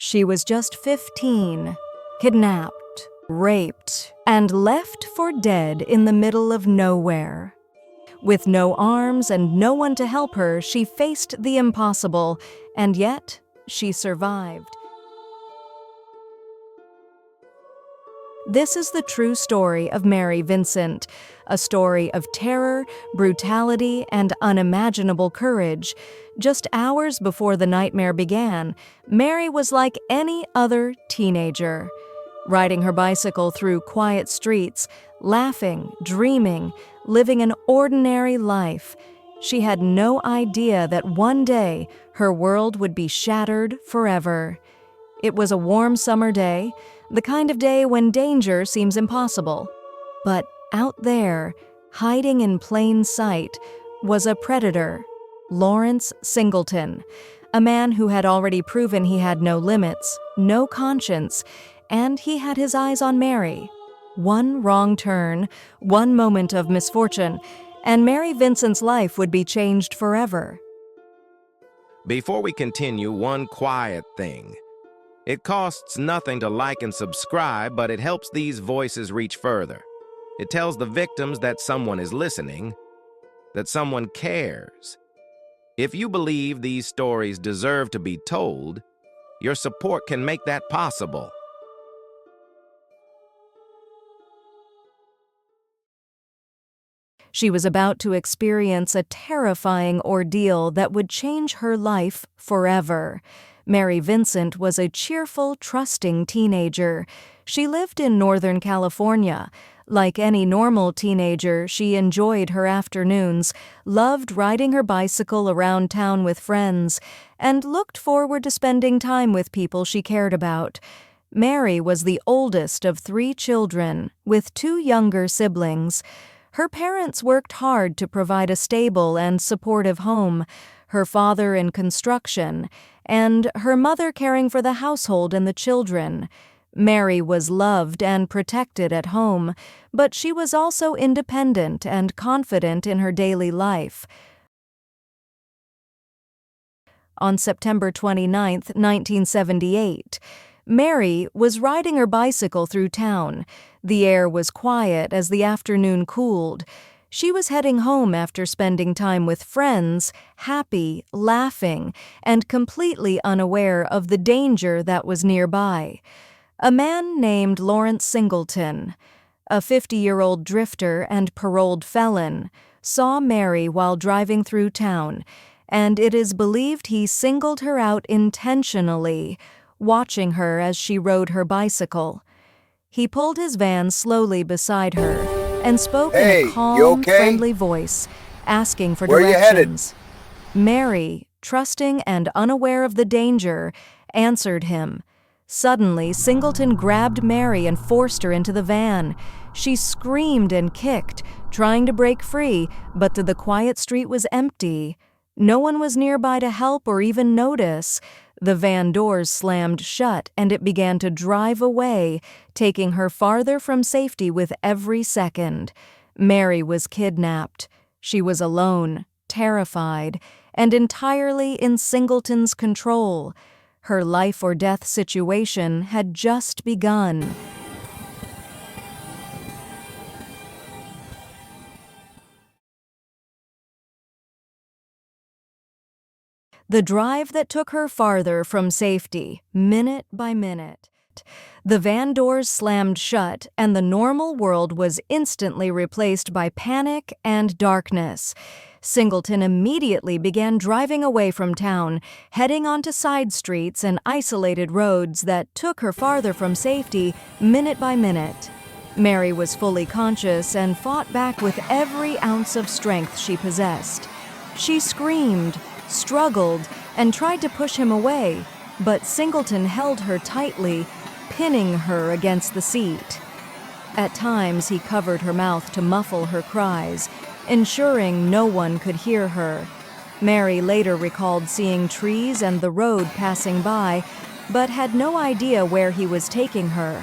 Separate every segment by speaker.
Speaker 1: She was just 15, kidnapped, raped, and left for dead in the middle of nowhere. With no arms and no one to help her, she faced the impossible, and yet she survived. This is the true story of Mary Vincent, a story of terror, brutality, and unimaginable courage. Just hours before the nightmare began, Mary was like any other teenager, riding her bicycle through quiet streets, laughing, dreaming, living an ordinary life. She had no idea that one day her world would be shattered forever. It was a warm summer day, the kind of day when danger seems impossible. But out there, hiding in plain sight, was a predator, Lawrence Singleton, a man who had already proven he had no limits, no conscience, and he had his eyes on Mary. One wrong turn, one moment of misfortune, and Mary Vincent's life would be changed forever.
Speaker 2: Before we continue, one quiet thing. It costs nothing to like and subscribe, but it helps these voices reach further. It tells the victims that someone is listening, that someone cares. If you believe these stories deserve to be told, your support can make that possible.
Speaker 1: She was about to experience a terrifying ordeal that would change her life forever. Mary Vincent was a cheerful, trusting teenager. She lived in Northern California. Like any normal teenager, she enjoyed her afternoons, loved riding her bicycle around town with friends, and looked forward to spending time with people she cared about. Mary was the oldest of 3 children, with 2 younger siblings. Her parents worked hard to provide a stable and supportive home, her father in construction, and her mother caring for the household and the children. Mary was loved and protected at home, but she was also independent and confident in her daily life. On September 29, 1978, Mary was riding her bicycle through town. The air was quiet as the afternoon cooled. She was heading home after spending time with friends, happy, laughing, and completely unaware of the danger that was nearby. A man named Lawrence Singleton, a 50-year-old drifter and paroled felon, saw Mary while driving through town, and it is believed he singled her out intentionally, watching her as she rode her bicycle. He pulled his van slowly beside her and spoke in a calm, friendly voice, asking for directions. Mary, trusting and unaware of the danger, answered him. Suddenly, Singleton grabbed Mary and forced her into the van. She screamed and kicked, trying to break free, but the quiet street was empty. No one was nearby to help or even notice. The van doors slammed shut and it began to drive away, taking her farther from safety with every second. Mary was kidnapped. She was alone, terrified, and entirely in Singleton's control. Her life or death situation had just begun. The drive that took her farther from safety, minute by minute. The van doors slammed shut, and the normal world was instantly replaced by panic and darkness. Singleton immediately began driving away from town, heading onto side streets and isolated roads that took her farther from safety, minute by minute. Mary was fully conscious and fought back with every ounce of strength she possessed. She screamed, struggled, and tried to push him away, but Singleton held her tightly, pinning her against the seat. At times, he covered her mouth to muffle her cries, ensuring no one could hear her. Mary later recalled seeing trees and the road passing by, but had no idea where he was taking her.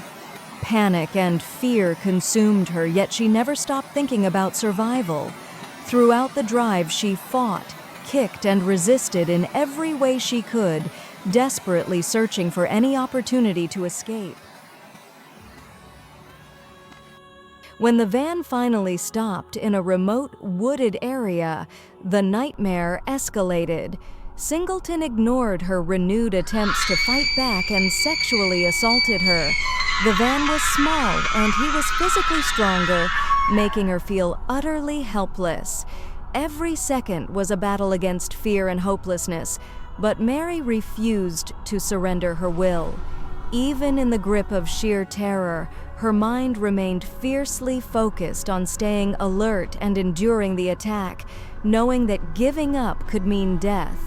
Speaker 1: Panic and fear consumed her, yet she never stopped thinking about survival. Throughout the drive, she fought, kicked, and resisted in every way she could, desperately searching for any opportunity to escape. When the van finally stopped in a remote, wooded area, the nightmare escalated. Singleton ignored her renewed attempts to fight back and sexually assaulted her. The van was small and he was physically stronger, making her feel utterly helpless. Every second was a battle against fear and hopelessness, but Mary refused to surrender her will. Even in the grip of sheer terror, her mind remained fiercely focused on staying alert and enduring the attack, knowing that giving up could mean death.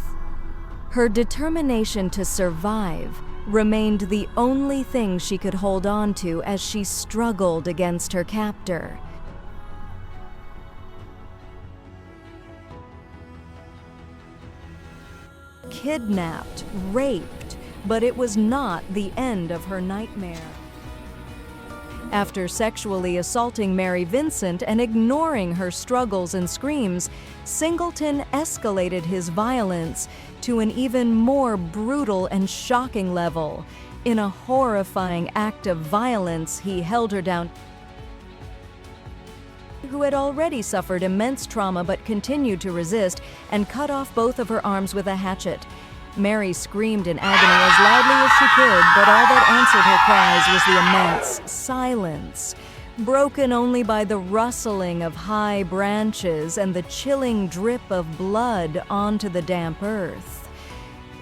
Speaker 1: Her determination to survive remained the only thing she could hold on to as she struggled against her captor. Kidnapped, raped, but it was not the end of her nightmare. After sexually assaulting Mary Vincent and ignoring her struggles and screams, Singleton escalated his violence to an even more brutal and shocking level. In a horrifying act of violence, he held her down, who had already suffered immense trauma but continued to resist, and cut off both of her arms with a hatchet. Mary screamed in agony as loudly as she could, but all that answered her cries was the immense silence, broken only by the rustling of high branches and the chilling drip of blood onto the damp earth.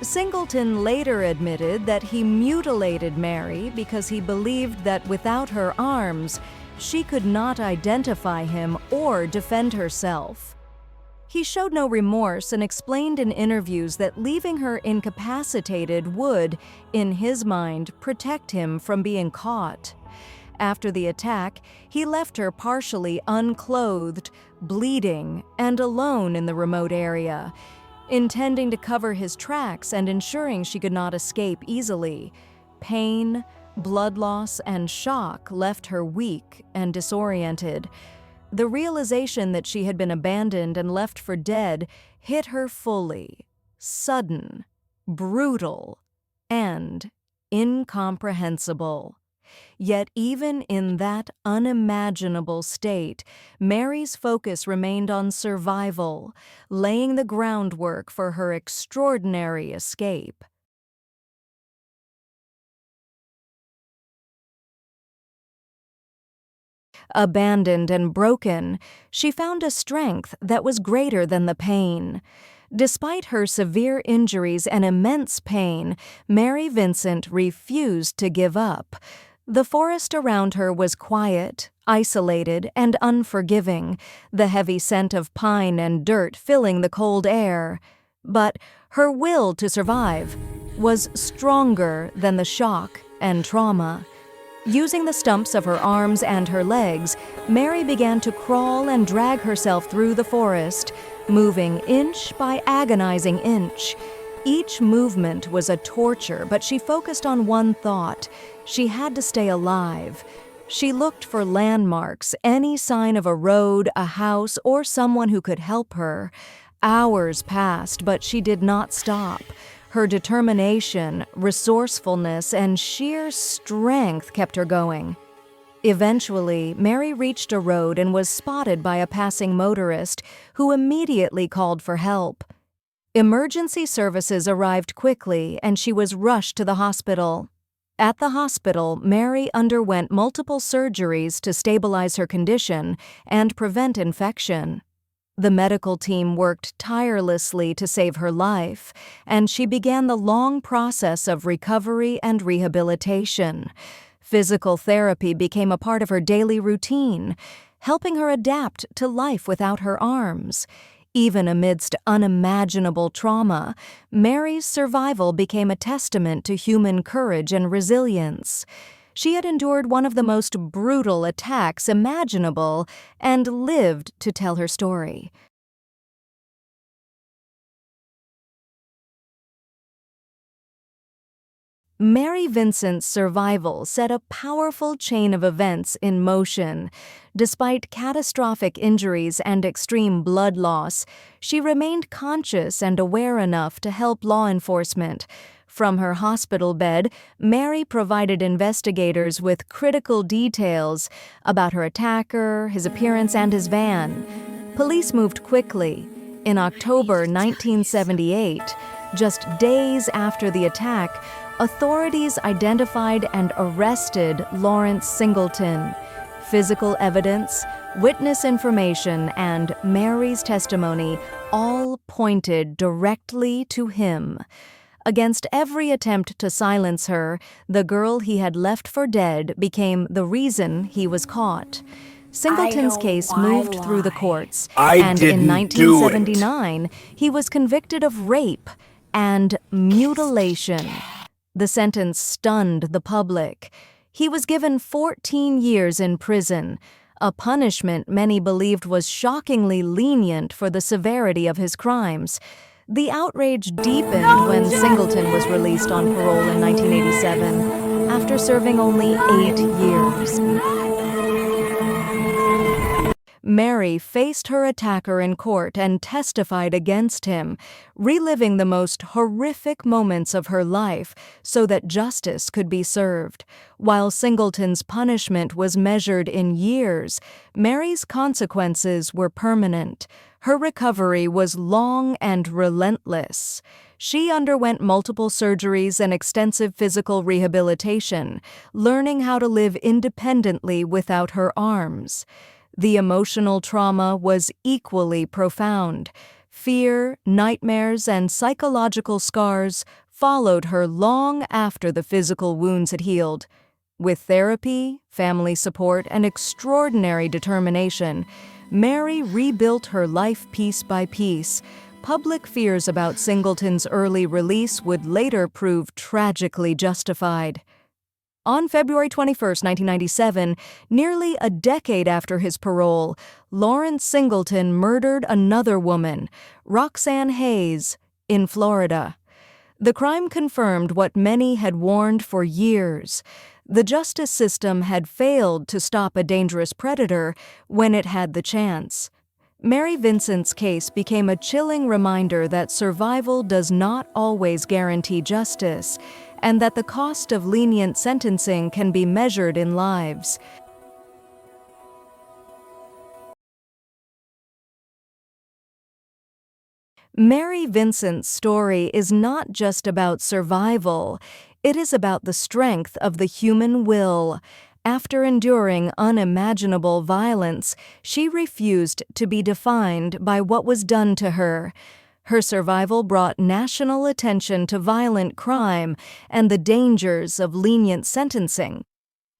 Speaker 1: Singleton later admitted that he mutilated Mary because he believed that without her arms, she could not identify him or defend herself. He showed no remorse and explained in interviews that leaving her incapacitated would, in his mind, protect him from being caught. After the attack, he left her partially unclothed, bleeding, and alone in the remote area, intending to cover his tracks and ensuring she could not escape easily. Pain, blood loss, and shock left her weak and disoriented. The realization that she had been abandoned and left for dead hit her fully, sudden, brutal, and incomprehensible. Yet even in that unimaginable state, Mary's focus remained on survival, laying the groundwork for her extraordinary escape. Abandoned and broken, she found a strength that was greater than the pain. Despite her severe injuries and immense pain, Mary Vincent refused to give up. The forest around her was quiet, isolated, and unforgiving, the heavy scent of pine and dirt filling the cold air. But her will to survive was stronger than the shock and trauma. Using the stumps of her arms and her legs, Mary began to crawl and drag herself through the forest, moving inch by agonizing inch. Each movement was a torture, but she focused on one thought: she had to stay alive. She looked for landmarks, any sign of a road, a house, or someone who could help her. Hours passed, but she did not stop. Her determination, resourcefulness, and sheer strength kept her going. Eventually, Mary reached a road and was spotted by a passing motorist, who immediately called for help. Emergency services arrived quickly, and she was rushed to the hospital. At the hospital, Mary underwent multiple surgeries to stabilize her condition and prevent infection. The medical team worked tirelessly to save her life, and she began the long process of recovery and rehabilitation. Physical therapy became a part of her daily routine, helping her adapt to life without her arms. Even amidst unimaginable trauma, Mary's survival became a testament to human courage and resilience. She had endured one of the most brutal attacks imaginable and lived to tell her story. Mary Vincent's survival set a powerful chain of events in motion. Despite catastrophic injuries and extreme blood loss, she remained conscious and aware enough to help law enforcement. From her hospital bed, Mary provided investigators with critical details about her attacker, his appearance, and his van. Police moved quickly. In October 1978, just days after the attack, authorities identified and arrested Lawrence Singleton. Physical evidence, witness information, and Mary's testimony all pointed directly to him. Against every attempt to silence her, the girl he had left for dead became the reason he was caught. Singleton's case moved through the courts, and in 1979, he was convicted of rape and mutilation. The sentence stunned the public. He was given 14 years in prison, a punishment many believed was shockingly lenient for the severity of his crimes. The outrage deepened when Singleton was released on parole in 1987, after serving only 8 years. Mary faced her attacker in court and testified against him, reliving the most horrific moments of her life so that justice could be served. While Singleton's punishment was measured in years, Mary's consequences were permanent. Her recovery was long and relentless. She underwent multiple surgeries and extensive physical rehabilitation, learning how to live independently without her arms. The emotional trauma was equally profound. Fear, nightmares, and psychological scars followed her long after the physical wounds had healed. With therapy, family support, and extraordinary determination, Mary rebuilt her life piece by piece. Public fears about Singleton's early release would later prove tragically justified. On February 21, 1997, nearly a decade after his parole, Lawrence Singleton murdered another woman, Roxanne Hayes, in Florida. The crime confirmed what many had warned for years. The justice system had failed to stop a dangerous predator when it had the chance. Mary Vincent's case became a chilling reminder that survival does not always guarantee justice, and that the cost of lenient sentencing can be measured in lives. Mary Vincent's story is not just about survival, it is about the strength of the human will. After enduring unimaginable violence, she refused to be defined by what was done to her. Her survival brought national attention to violent crime and the dangers of lenient sentencing.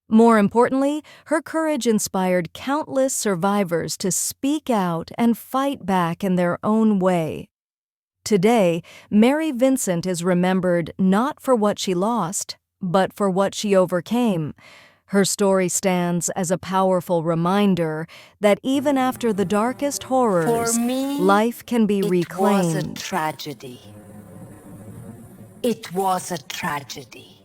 Speaker 1: More importantly, her courage inspired countless survivors to speak out and fight back in their own way. Today, Mary Vincent is remembered not for what she lost, but for what she overcame. Her story stands as a powerful reminder that even after the darkest horrors,
Speaker 3: For me,
Speaker 1: life can be reclaimed.
Speaker 3: It was a tragedy. It was a tragedy.